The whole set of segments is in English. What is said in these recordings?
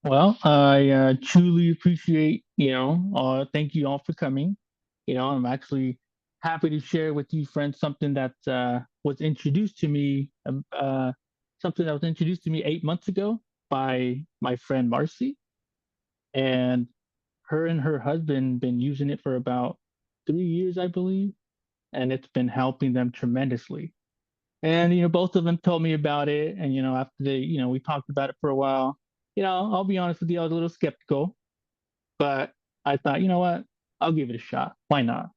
Well, I truly appreciate, thank you all for coming. I'm actually happy to share with you, friends, something that was introduced to me, something that was introduced to me 8 months ago by my friend Marcy, and her and her husband been using it for about 3 years, I believe, and it's been helping them tremendously. And both of them told me about it, and after we talked about it for a while. I'll be honest with you, I was a little skeptical, but I thought, you know what, I'll give it a shot. Why not?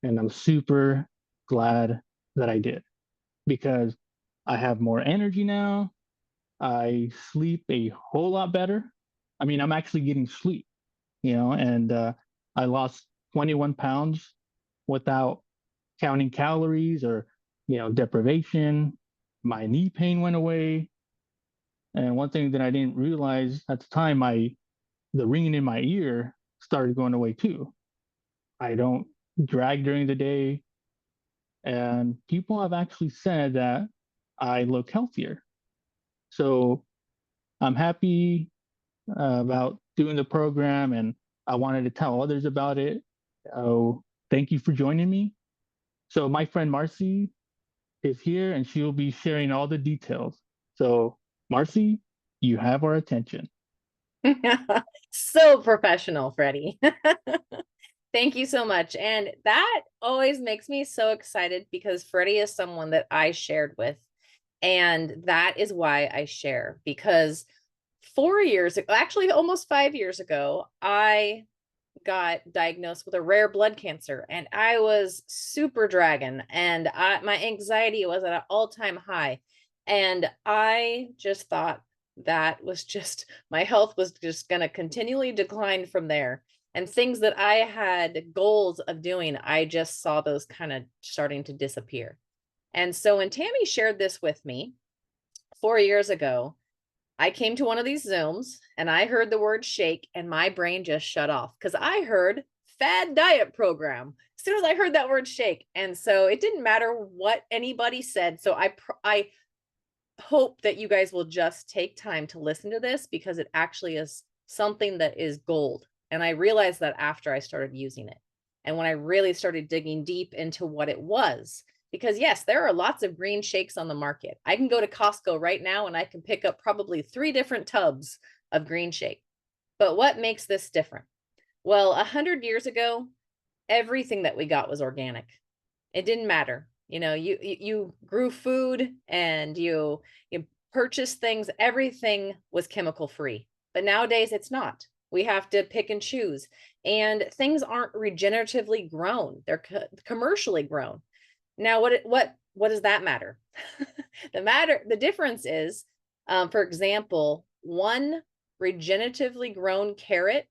And I'm super glad that I did because I have more energy now. I sleep a whole lot better. I mean, I'm actually getting sleep, and I lost 21 pounds without counting calories or deprivation. My knee pain went away. And one thing that I didn't realize at the time, my the ringing in my ear started going away too. I don't drag during the day, and people have actually said that I look healthier. So I'm happy about doing the program, and I wanted to tell others about it. Oh, thank you for joining me. So my friend Marcy is here, and she will be sharing all the details. So Marcy, you have our attention. So professional, Freddie. Thank you so much. And that always makes me so excited because Freddie is someone that I shared with. And that is why I share because 4 years ago, actually almost 5 years ago, I got diagnosed with a rare blood cancer and I was super dragon and my anxiety was at an all-time high. And I just thought that was just my health was just going to continually decline from there. And things that I had goals of doing, I just saw those kind of starting to disappear. And so when Tammy shared this with me 4 years ago, I came to one of these Zooms and I heard the word shake and my brain just shut off because I heard fad diet program as soon as I heard that word shake. And so it didn't matter what anybody said. So I hope that you guys will just take time to listen to this because it actually is something that is gold. And I realized that after I started using it. And when I really started digging deep into what it was, because yes, there are lots of green shakes on the market. I can go to Costco right now and I can pick up probably 3 different tubs of green shake. But what makes this different? Well, 100 years ago, everything that we got was organic. It didn't matter. You grew food and you purchased things, everything was chemical free. But nowadays it's not. We have to pick and choose. And things aren't regeneratively grown. They're commercially grown. Now what does that matter? The difference is for example, one regeneratively grown carrot,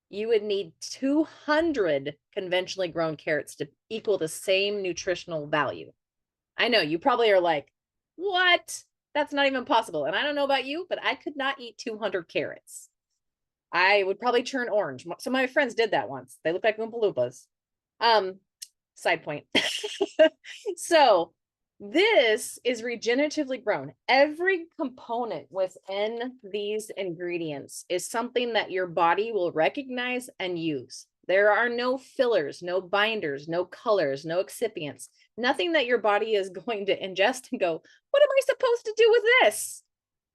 you would need 200 conventionally grown carrots to equal the same nutritional value. I know you probably are like, what? That's not even possible. And I don't know about you, but I could not eat 200 carrots. I would probably turn orange. Some of my friends did that once. They look like Oompa Loompas. Um, Side point. So this is regeneratively grown. Every component within these ingredients is something that your body will recognize and use. There are no fillers, no binders, no colors, no excipients, nothing that your body is going to ingest and go, what am I supposed to do with this?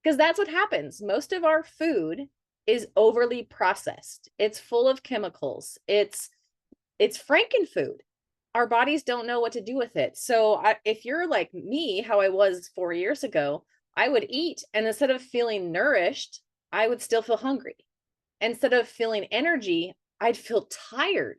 Because that's what happens. Most of our food is overly processed. It's full of chemicals. It's frankenfood. Our bodies don't know what to do with it. So if you're like me, how I was 4 years ago, I would eat and instead of feeling nourished, I would still feel hungry. Instead of feeling energy, I'd feel tired.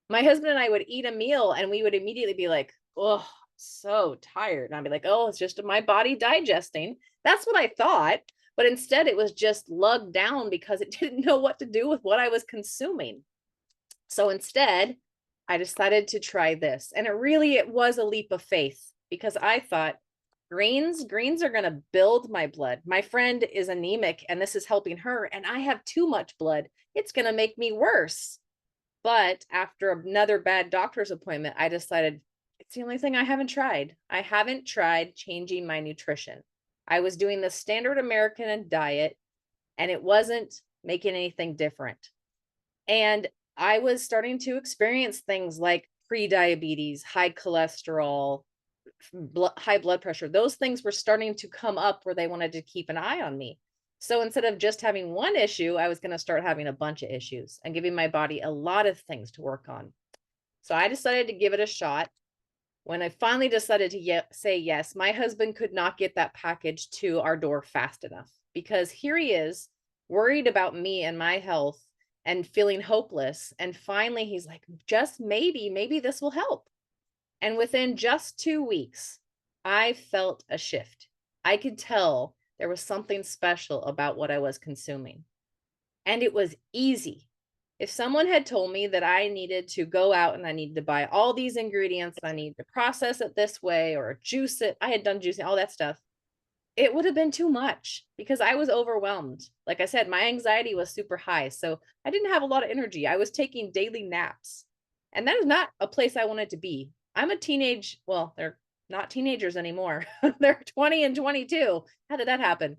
My husband and I would eat a meal and we would immediately be like, oh, so tired. And I'd be like, oh, it's just my body digesting. That's what I thought. But instead, it was just lugged down because it didn't know what to do with what I was consuming. So instead, I decided to try this. And it was a leap of faith because I thought greens are going to build my blood. My friend is anemic and this is helping her and I have too much blood. It's going to make me worse. But after another bad doctor's appointment, I decided it's the only thing I haven't tried. I haven't tried changing my nutrition. I was doing the standard American diet and it wasn't making anything different. And I was starting to experience things like pre-diabetes, high cholesterol, high blood pressure. Those things were starting to come up where they wanted to keep an eye on me. So instead of just having one issue, I was going to start having a bunch of issues and giving my body a lot of things to work on. So I decided to give it a shot. When I finally decided to say yes, my husband could not get that package to our door fast enough, because here he is worried about me and my health and feeling hopeless. And finally, he's like, just maybe this will help. And within just 2 weeks, I felt a shift. I could tell there was something special about what I was consuming. And it was easy. If someone had told me that I needed to go out and I needed to buy all these ingredients, I need to process it this way or juice it, I had done juicing, all that stuff, it would have been too much because I was overwhelmed. Like I said, my anxiety was super high. So I didn't have a lot of energy. I was taking daily naps. And that is not a place I wanted to be. I'm a teenage, well, they're not teenagers anymore. They're 20 and 22. How did that happen?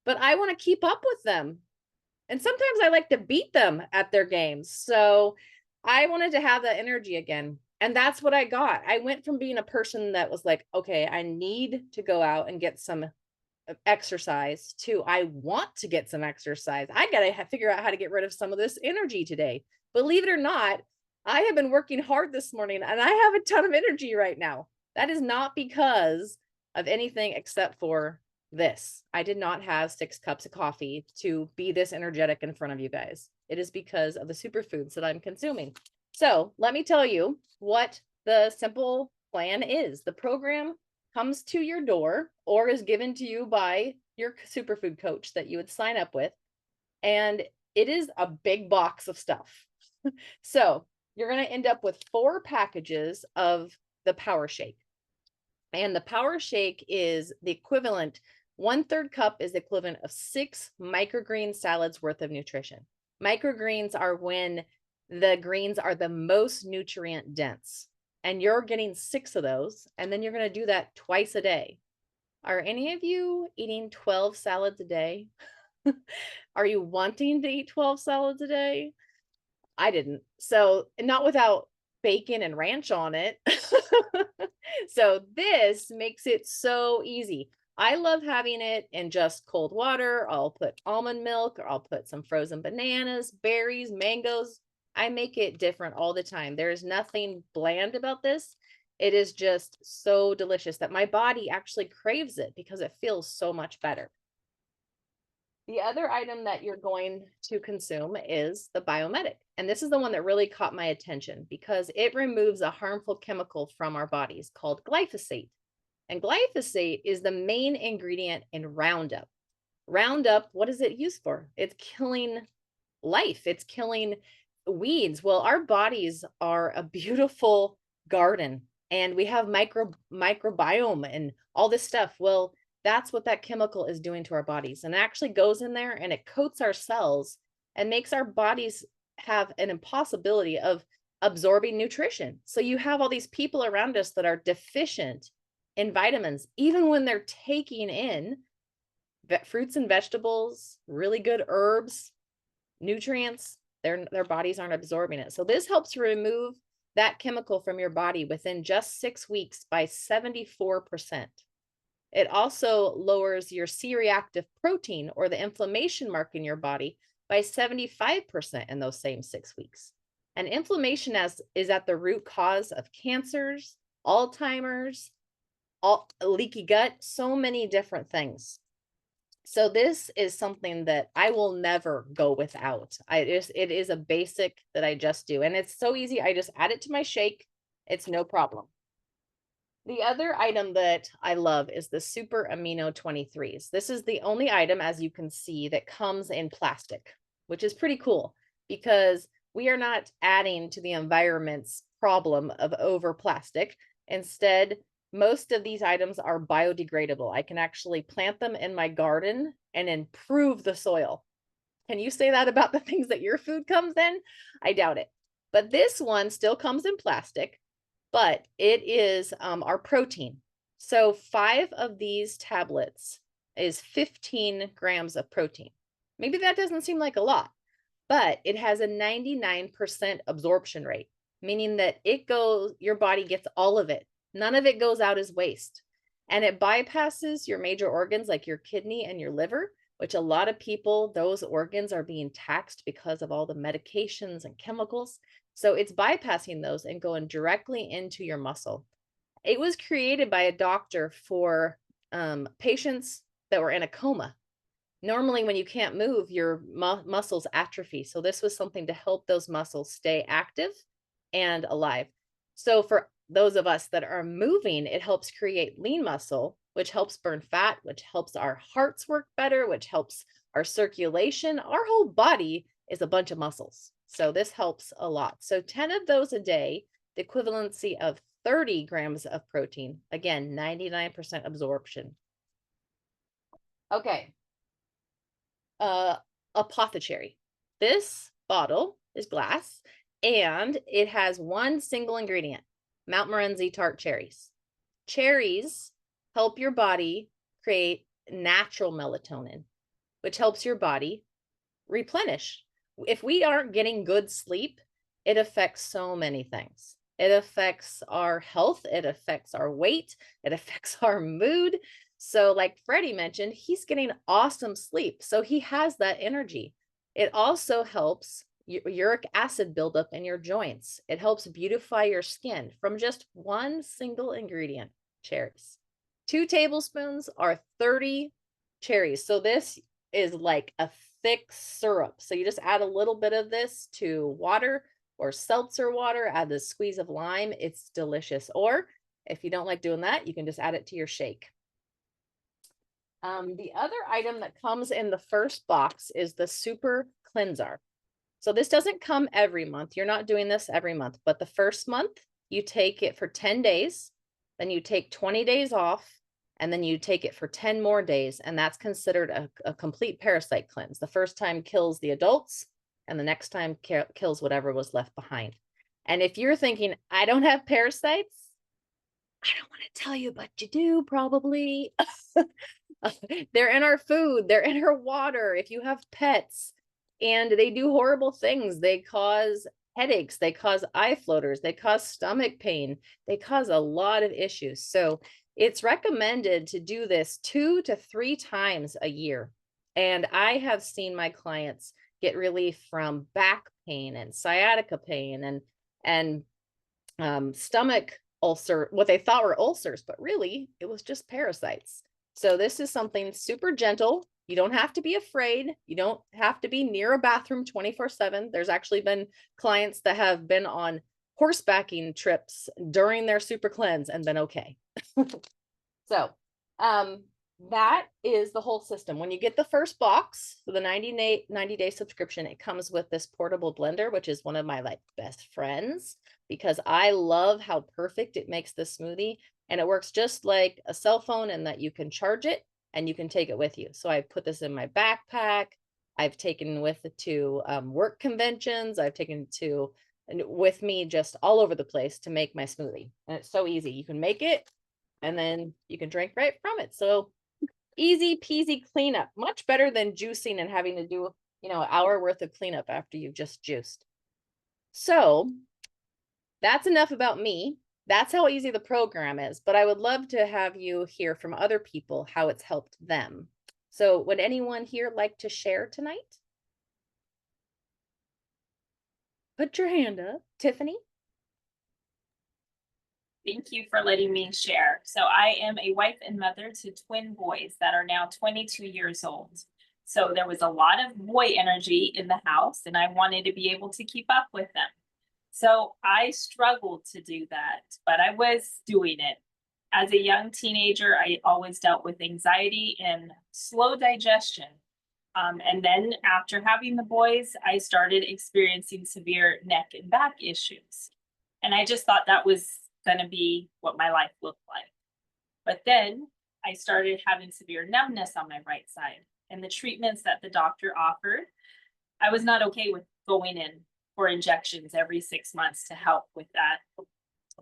But I want to keep up with them. And sometimes I like to beat them at their games. So I wanted to have that energy again. And that's what I got. I went from being a person that was like, okay, I need to go out and get some exercise to I want to get some exercise. I got to figure out how to get rid of some of this energy today. Believe it or not, I have been working hard this morning and I have a ton of energy right now. That is not because of anything except for this. I did not have 6 cups of coffee to be this energetic in front of you guys. It is because of the superfoods that I'm consuming. So let me tell you what the simple plan is. The program comes to your door or is given to you by your superfood coach that you would sign up with. And it is a big box of stuff. So you're going to end up with 4 packages of the Power Shake. And the Power Shake is the equivalent, 1/3 cup is the equivalent of 6 microgreen salads worth of nutrition. Microgreens are when the greens are the most nutrient dense. And you're getting 6 of those. And then you're going to do that twice a day. Are any of you eating 12 salads a day? Are you wanting to eat 12 salads a day? I didn't. So not without bacon and ranch on it. So this makes it so easy. I love having it in just cold water. I'll put almond milk, or I'll put some frozen bananas, berries, mangoes. I make it different all the time. There's nothing bland about this. It is just so delicious that my body actually craves it because it feels so much better. The other item that you're going to consume is the Biomedic. And this is the one that really caught my attention because it removes a harmful chemical from our bodies called glyphosate. And glyphosate is the main ingredient in Roundup. Roundup, what is it used for? It's killing life. It's killing weeds. Well, our bodies are a beautiful garden and we have microbiome and all this stuff. Well, that's what that chemical is doing to our bodies. And it actually goes in there and it coats our cells and makes our bodies have an impossibility of absorbing nutrition. So you have all these people around us that are deficient in vitamins, even when they're taking in fruits and vegetables, really good herbs, nutrients, their bodies aren't absorbing it. So this helps remove that chemical from your body within just 6 weeks by 74%. It also lowers your C-reactive protein or the inflammation mark in your body by 75% in those same 6 weeks. And inflammation is at the root cause of cancers, Alzheimer's, leaky gut, so many different things. So this is something that I will never go without. It is a basic that I just do. And it's so easy. I just add it to my shake. It's no problem. The other item that I love is the Super Amino 23s. This is the only item, as you can see, that comes in plastic, which is pretty cool because we are not adding to the environment's problem of over plastic. Instead, most of these items are biodegradable. I can actually plant them in my garden and improve the soil. Can you say that about the things that your food comes in? I doubt it. But this one still comes in plastic, but it is our protein. So 5 of these tablets is 15 grams of protein. Maybe that doesn't seem like a lot, but it has a 99% absorption rate, meaning that your body gets all of it. None of it goes out as waste. And it bypasses your major organs like your kidney and your liver, which a lot of people, those organs are being taxed because of all the medications and chemicals. So it's bypassing those and going directly into your muscle. It was created by a doctor for patients that were in a coma. Normally, when you can't move, your muscles atrophy. So this was something to help those muscles stay active and alive. So for those of us that are moving, it helps create lean muscle, which helps burn fat, which helps our hearts work better, which helps our circulation. Our whole body is a bunch of muscles. So this helps a lot. So 10 of those a day, the equivalency of 30 grams of protein. Again, 99% absorption. Okay. Apothecary. This bottle is glass and it has one single ingredient, Mount Morenzi tart cherries. Cherries help your body create natural melatonin, which helps your body replenish. If we aren't getting good sleep, it affects so many things. It affects our health, it affects our weight, it affects our mood. So, like Freddie mentioned, he's getting awesome sleep. So, he has that energy. It also helps uric acid buildup in your joints. It helps beautify your skin from just one single ingredient, cherries. 2 tablespoons are 30 cherries. So, this is like a thick syrup. So, you just add a little bit of this to water or seltzer water, add the squeeze of lime. It's delicious. Or if you don't like doing that, you can just add it to your shake. The other item that comes in the first box is the Super Cleanser. So this doesn't come every month. You're not doing this every month, but the first month you take it for 10 days, then you take 20 days off, and then you take it for 10 more days. And that's considered a complete parasite cleanse. The first time kills the adults, and the next time kills whatever was left behind. And if you're thinking, I don't have parasites, I don't want to tell you, but you do probably. They're in our food, they're in our water. If you have pets and they do horrible things, they cause headaches, they cause eye floaters, they cause stomach pain, they cause a lot of issues. So it's recommended to do this 2 to 3 times a year. And I have seen my clients get relief from back pain and sciatica pain and stomach ulcer, what they thought were ulcers, but really it was just parasites. So this is something super gentle. You don't have to be afraid. You don't have to be near a bathroom 24/7. There's actually been clients that have been on horsebacking trips during their super cleanse and been okay. So that is the whole system. When you get the first box for the 90-day subscription, it comes with this portable blender, which is one of my like best friends because I love how perfect it makes the smoothie. And it works just like a cell phone in that you can charge it and you can take it with you. So I put this in my backpack. I've taken with it to work conventions. I've taken it to with me just all over the place to make my smoothie. And it's so easy. You can make it and then you can drink right from it. So easy peasy cleanup, much better than juicing and having to do, an hour worth of cleanup after you've just juiced. So that's enough about me. That's how easy the program is, but I would love to have you hear from other people how it's helped them. So would anyone here like to share tonight? Put your hand up. Tiffany? Thank you for letting me share. So I am a wife and mother to twin boys that are now 22 years old. So there was a lot of boy energy in the house and I wanted to be able to keep up with them. So I struggled to do that, but I was doing it. As a young teenager, I always dealt with anxiety and slow digestion. And then after having the boys, I started experiencing severe neck and back issues. And I just thought that was going to be what my life looked like. But then I started having severe numbness on my right side. And the treatments that the doctor offered, I was not okay with going in for injections every 6 months to help with that.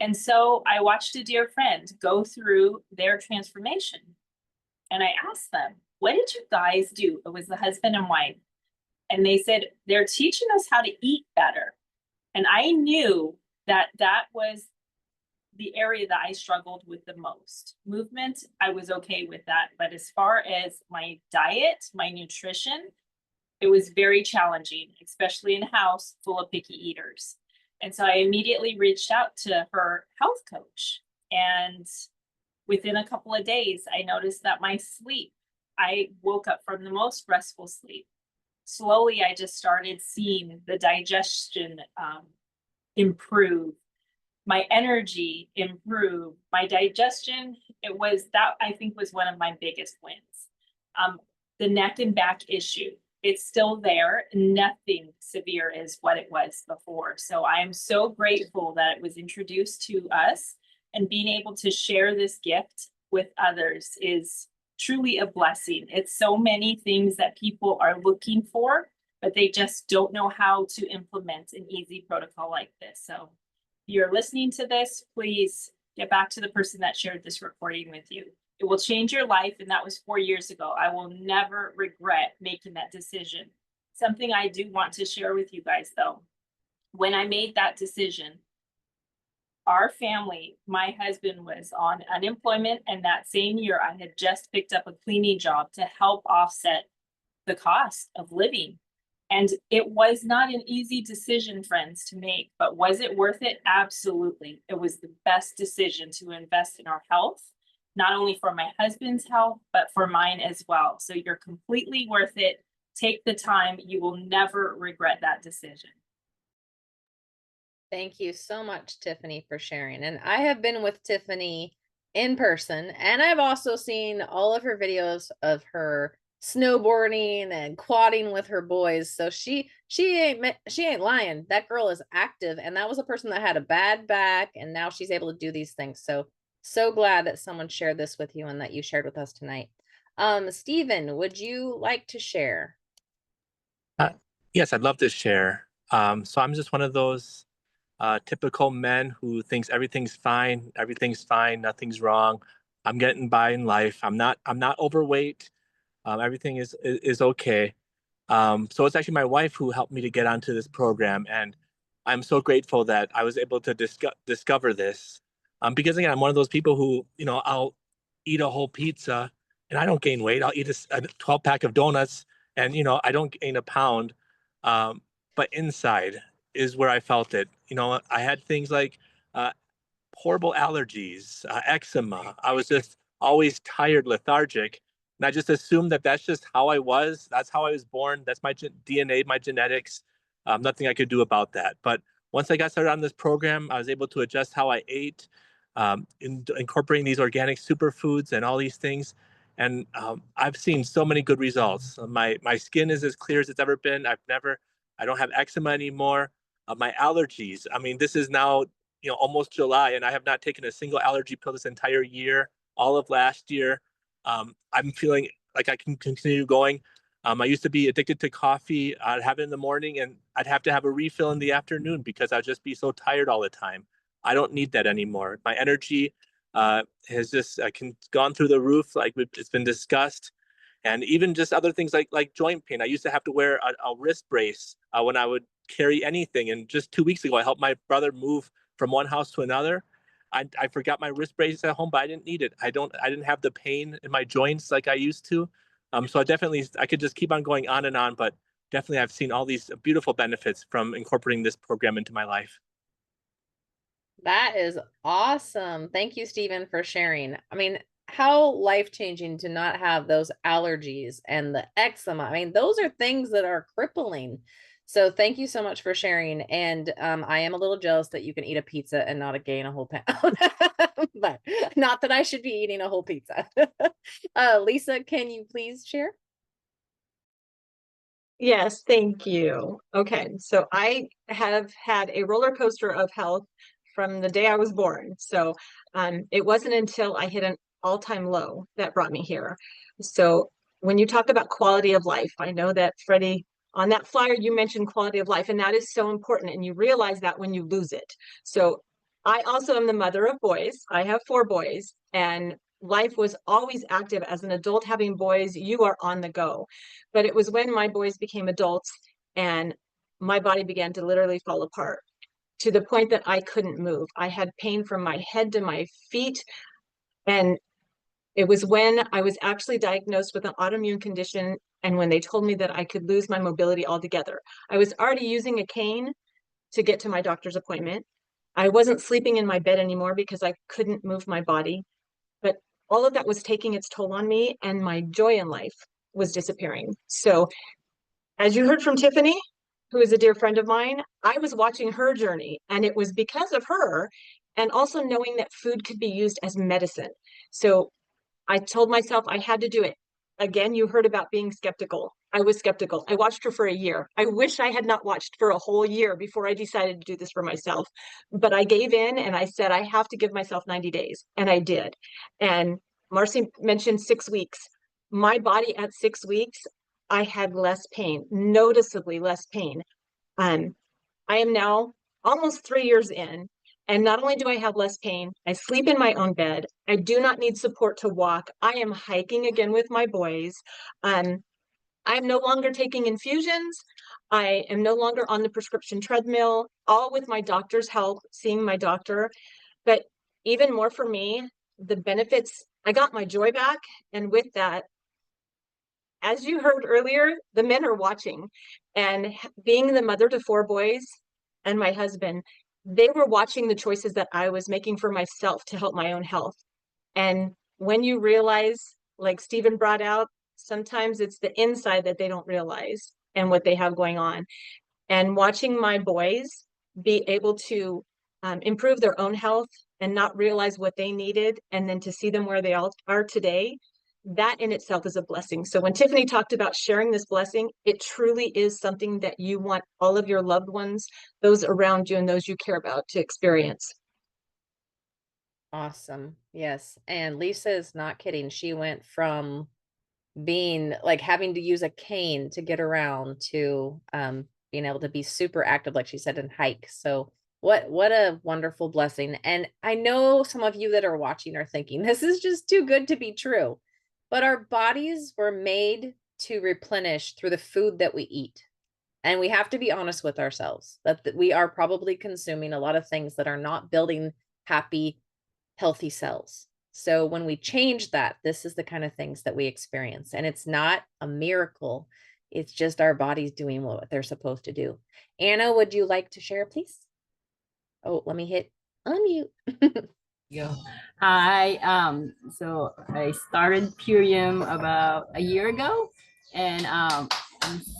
And so I watched a dear friend go through their transformation. And I asked them, what did you guys do? It was the husband and wife. And they said, they're teaching us how to eat better. And I knew that that was the area that I struggled with the most. Movement, I was okay with that. But as far as my diet, my nutrition, it was very challenging, especially in a house full of picky eaters. And so I immediately reached out to her health coach. And within a couple of days, I noticed that my sleep, I woke up from the most restful sleep. Slowly, I just started seeing the digestion improve, my energy improve, my digestion. It was that, I think, was one of my biggest wins. The neck and back issue, it's still there. Nothing severe is what it was before. So I am so grateful that it was introduced to us, and being able to share this gift with others is truly a blessing. It's so many things that people are looking for, but they just don't know how to implement an easy protocol like this. So if you're listening to this, please get back to the person that shared this recording with you. It will change your life, and that was 4 years ago. I will never regret making that decision. Something I do want to share with you guys, though, when I made that decision, our family, my husband was on unemployment, and that same year I had just picked up a cleaning job to help offset the cost of living. And it was not an easy decision, friends, to make, but was it worth it? Absolutely. It was the best decision to invest in our health, not only for my husband's health, but for mine as well. So you're completely worth it. Take the time. You will never regret that decision. Thank you so much, Tiffany, for sharing. And I have been with Tiffany in person, and I've also seen all of her videos of her snowboarding and quadding with her boys. So she ain't lying. That girl is active, and that was a person that had a bad back, and now she's able to do these things. So glad that someone shared this with you and that you shared with us tonight. Stephen, would you like to share? Yes, I'd love to share. So I'm just one of those typical men who thinks everything's fine, nothing's wrong. I'm getting by in life. I'm not overweight. Everything is okay. So it's actually my wife who helped me to get onto this program, and I'm so grateful that I was able to discover this. Because again, I'm one of those people who, I'll eat a whole pizza and I don't gain weight. I'll eat a 12 pack of donuts and, I don't gain a pound. But inside is where I felt it. I had things like horrible allergies, eczema. I was just always tired, lethargic. And I just assumed that that's just how I was. That's how I was born. That's my DNA, my genetics. Nothing I could do about that. But once I got started on this program, I was able to adjust how I ate, incorporating these organic superfoods and all these things. And I've seen so many good results. My skin is as clear as it's ever been. I don't have eczema anymore. My allergies, I mean, this is now, almost July, and I have not taken a single allergy pill this entire year, all of last year. I'm feeling like I can continue going. I used to be addicted to coffee. I'd have it in the morning and I'd have to have a refill in the afternoon because I'd just be so tired all the time. I don't need that anymore. My energy has just gone through the roof, like it's been discussed. And even just other things like joint pain. I used to have to wear a wrist brace when I would carry anything. And just 2 weeks ago, I helped my brother move from one house to another. I forgot my wrist brace at home, but I didn't need it. I didn't have the pain in my joints like I used to. So I could just keep on going on and on, but definitely I've seen all these beautiful benefits from incorporating this program into my life. That is awesome. Thank you, Stephen, for sharing. I mean, how life-changing to not have those allergies and the eczema. I mean, those are things that are crippling. So thank you so much for sharing. And I am a little jealous that you can eat a pizza and not gain a whole pound. But not that I should be eating a whole pizza. Lisa, can you please share? Yes, thank you. Okay, so I have had a roller coaster of health from the day I was born. So it wasn't until I hit an all-time low that brought me here. So when you talk about quality of life, I know that Freddie, on that flyer, you mentioned quality of life, and that is so important. And you realize that when you lose it. So I also am the mother of boys. I have 4 boys, and life was always active. As an adult having boys, you are on the go. But it was when my boys became adults and my body began to literally fall apart to the point that I couldn't move. I had pain from my head to my feet. And it was when I was actually diagnosed with an autoimmune condition and when they told me that I could lose my mobility altogether. I was already using a cane to get to my doctor's appointment. I wasn't sleeping in my bed anymore because I couldn't move my body. But all of that was taking its toll on me, and my joy in life was disappearing. So, as you heard from Tiffany, who is a dear friend of mine, I was watching her journey, and it was because of her, and also knowing that food could be used as medicine. So, I told myself I had to do it. Again, you heard about being skeptical. I was skeptical. I watched her for a year. I wish I had not watched for a whole year before I decided to do this for myself. But I gave in and I said, I have to give myself 90 days. And I did. And Marci mentioned 6 weeks. My body at 6 weeks, I had less pain, noticeably less pain. I am now almost 3 years in. And not only do I have less pain, I sleep in my own bed. I do not need support to walk. I am hiking again with my boys. I'm no longer taking infusions. I am no longer on the prescription treadmill, all with my doctor's help, seeing my doctor. But even more for me, the benefits, I got my joy back. And with that, as you heard earlier, the men are watching. And being the mother to 4 boys and my husband, they were watching the choices that I was making for myself to help my own health. And when you realize, like Stephen brought out, sometimes it's the inside that they don't realize and what they have going on. And watching my boys be able to improve their own health and not realize what they needed, and then to see them where they all are today, that in itself is a blessing. So when Tiffany talked about sharing this blessing, it truly is something that you want all of your loved ones, those around you and those you care about, to experience. Awesome. Yes. And Lisa is not kidding. She went from being like having to use a cane to get around to being able to be super active, like she said, and hike. So what a wonderful blessing. And I know some of you that are watching are thinking this is just too good to be true. But our bodies were made to replenish through the food that we eat. And we have to be honest with ourselves that we are probably consuming a lot of things that are not building happy, healthy cells. So when we change that, this is the kind of things that we experience. And it's not a miracle. It's just our bodies doing what they're supposed to do. Anna, would you like to share, please? Oh, let me hit unmute. Go. Hi. So I started Purium about a year ago, and I'm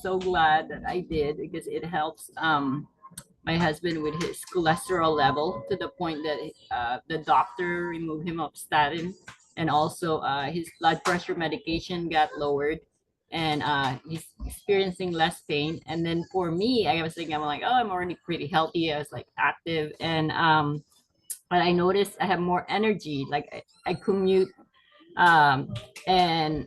so glad that I did, because it helps my husband with his cholesterol level to the point that the doctor removed him of statin, and also his blood pressure medication got lowered, and he's experiencing less pain. And then for me, I was thinking, I'm like, oh, I'm already pretty healthy. I was like active, and but I noticed I have more energy. Like I commute, and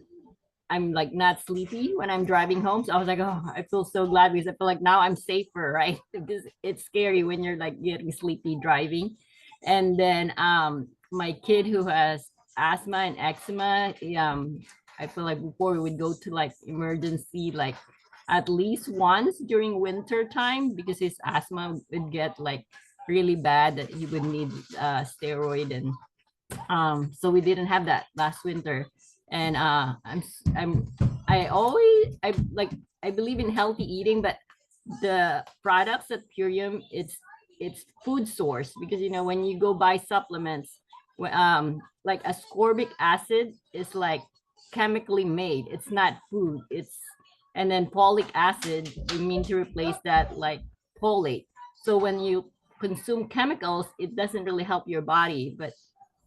I'm like not sleepy when I'm driving home. So I was like, oh, I feel so glad, because I feel like now I'm safer, right? Because it's scary when you're like getting sleepy driving. And then my kid who has asthma and eczema, I feel like before we would go to like emergency like at least once during winter time, because his asthma would get like really bad that he would need steroid. And so we didn't have that last winter. And I believe in healthy eating, but the products at Purium, it's food source, because you know when you go buy supplements, like ascorbic acid is like chemically made, it's not food. It's, and then folic acid, we mean to replace that like folate. So when you consume chemicals, it doesn't really help your body. But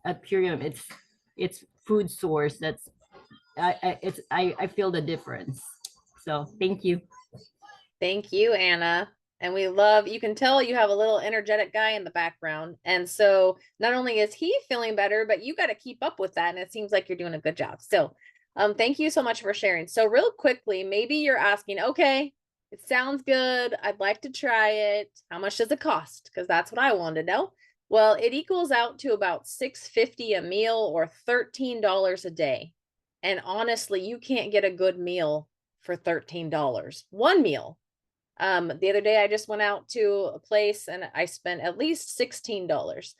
at Purium, it's food source. That's I feel the difference. So thank you. Thank you, Anna. And we love, you can tell you have a little energetic guy in the background. And so not only is he feeling better, but you got to keep up with that. And it seems like you're doing a good job. So thank you so much for sharing. So real quickly, maybe you're asking, okay, it sounds good. I'd like to try it. How much does it cost? Because that's what I wanted to know. Well, it equals out to about $6.50 a meal or $13 a day. And honestly, you can't get a good meal for $13. One meal. The other day I just went out to a place and I spent at least $16.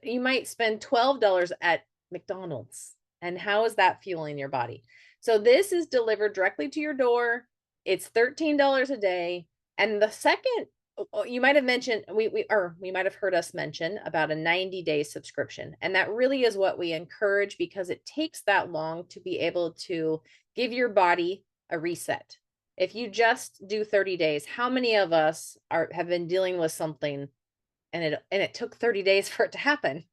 You might spend $12 at McDonald's. And how is that fueling your body? So this is delivered directly to your door. It's $13 a day. And the second, you might have mentioned, we might have heard us mention about a 90-day subscription. And that really is what we encourage, because it takes that long to be able to give your body a reset. If you just do 30 days, how many of us have been dealing with something and it took 30 days for it to happen?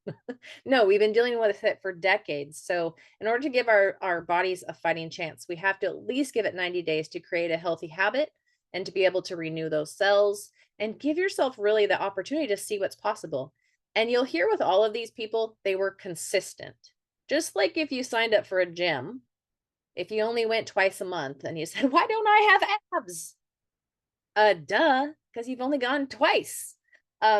No, we've been dealing with it for decades. So in order to give our bodies a fighting chance, we have to at least give it 90 days to create a healthy habit and to be able to renew those cells and give yourself really the opportunity to see what's possible. And you'll hear with all of these people, they were consistent. Just like if you signed up for a gym, if you only went twice a month and you said, why don't I have abs? Duh, because you've only gone twice.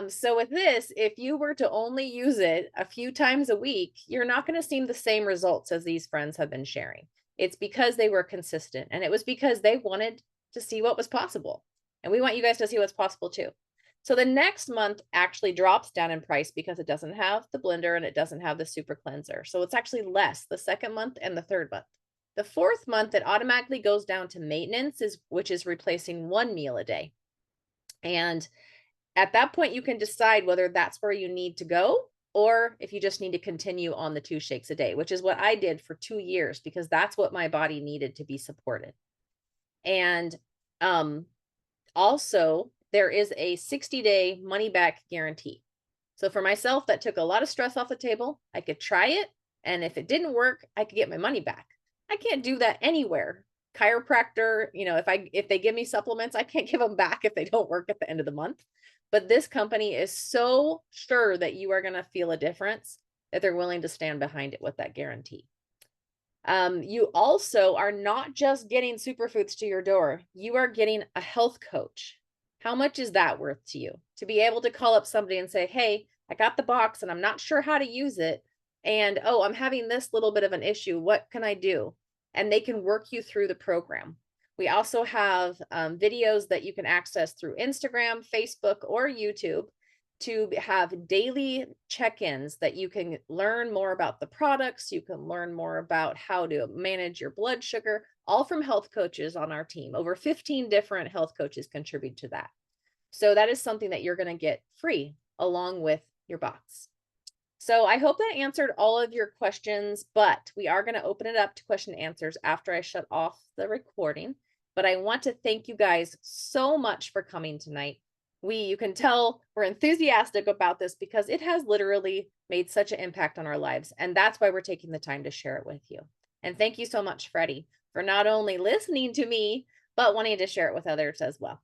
So with this, if you were to only use it a few times a week, you're not going to see the same results as these friends have been sharing. It's because they were consistent, and it was because they wanted to see what was possible. And we want you guys to see what's possible too. So the next month actually drops down in price because it doesn't have the blender and it doesn't have the super cleanser. So it's actually less the second month and the third month. The fourth month, it automatically goes down to maintenance, which is replacing one meal a day. And at that point, you can decide whether that's where you need to go, or if you just need to continue on the 2 shakes a day, which is what I did for 2 years, because that's what my body needed to be supported. And also, there is a 60-day money back guarantee. So for myself, that took a lot of stress off the table. I could try it, and if it didn't work, I could get my money back. I can't do that anywhere. Chiropractor, if they give me supplements, I can't give them back if they don't work at the end of the month. But this company is so sure that you are going to feel a difference that they're willing to stand behind it with that guarantee. You also are not just getting superfoods to your door. You are getting a health coach. How much is that worth to you? To be able to call up somebody and say, hey, I got the box and I'm not sure how to use it. And, oh, I'm having this little bit of an issue. What can I do? And they can work you through the program. We also have videos that you can access through Instagram, Facebook, or YouTube to have daily check-ins that you can learn more about the products. You can learn more about how to manage your blood sugar, all from health coaches on our team. Over 15 different health coaches contribute to that. So that is something that you're going to get free along with your box. So I hope that answered all of your questions, but we are going to open it up to question and answers after I shut off the recording. But I want to thank you guys so much for coming tonight. You can tell we're enthusiastic about this because it has literally made such an impact on our lives. And that's why we're taking the time to share it with you. And thank you so much, Freddy, for not only listening to me, but wanting to share it with others as well.